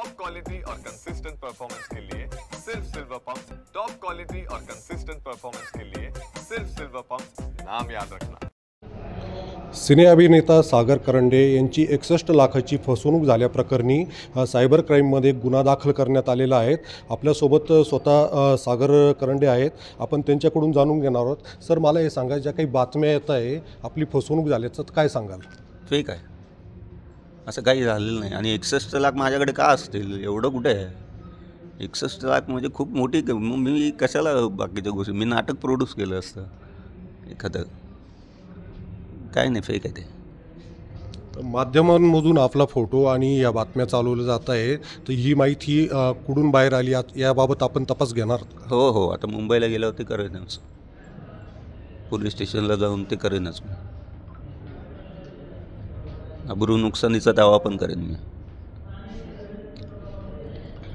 Top quality और consistent performance के लिए सिर्फ सिल्वर पंप। टॉप क्वालिटी और कंसिस्टेंट परफॉर्मेंस के लिए सिर्फ सिल्वर पंप, नाम याद रखना। सिने अभिनेता सागर करंडे यांची 61 लाखाची फसवणूक झाल्याप्रकरणी सायबर क्राईममध्ये गुन्हा दाखल करण्यात आलेला आहे। आपल्यासोबत स्वतः सागर करंडे आहेत, आपण त्यांच्याकडून जाणून घेणार आहोत। सर, मला हे सांगा, ज्या काही बातम्या येत आहे आपली फसवणूक झाल्याचं काय सांगाल? फेक आहे, असं काही झालेलं नाही। आणि 61 लाख माझ्याकडे का असतील, एवढं कुठे आहे? 61 लाख म्हणजे खूप मोठी, मी कशाला बाकीच्या गोष्टी, मी नाटक प्रोड्यूस केलं असतं एखादं, काय नाही, फेक आहे ते। माध्यमांमधून आपला फोटो आणि या बातम्या चालवल्या जात आहे, तर ही माहिती कुठून बाहेर आली याबाबत आपण तपास घेणार? हो हो, आता मुंबईला गेल्यावर ते करेनच, पोलीस स्टेशनला जाऊन ते करेनच, अब्रू नुकसानीचा दावा पण करेन मी।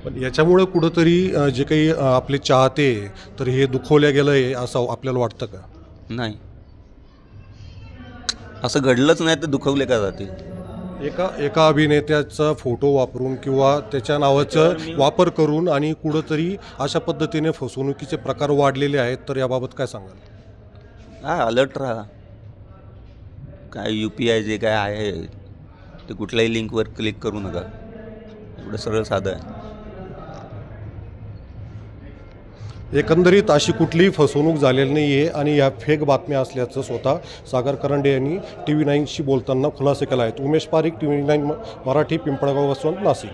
पण याच्यामुळे कुठंतरी जे काही आपले चाहते तर हे दुखवल्या गेलं आहे असं आपल्याला वाटतं का? नाही, असं घडलंच नाही तर दुखवले का जाते? एका अभिनेत्याचा फोटो वापरून किंवा त्याच्या नावाचं वापर करून आणि कुठंतरी अशा पद्धतीने फसवणुकीचे प्रकार वाढलेले आहेत, तर याबाबत काय सांगाल? हा, अलर्ट राहा। काय UPI जे काय आहे ते कुठल्याही लिंकवर क्लिक करू नका, एवढं सरळ साधं आहे। एकंदरीत अशी कुठलीही फसवणूक झालेली नाही आहे आणि या फेक बातम्या असल्याचं स्वतः सागर करंडे यांनी TV9शी बोलताना खुलासे केला आहे। उमेश पारिक, TV9 मराठी, पिंपळगाव, वसवंत, नाशिक।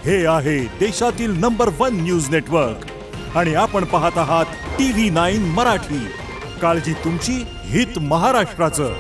हे आहे देशातील नंबर 1 न्यूज नेटवर्क आणि आपण पाहत आहात TV9 मराठी। काळजी तुमची, हित महाराष्ट्राचं।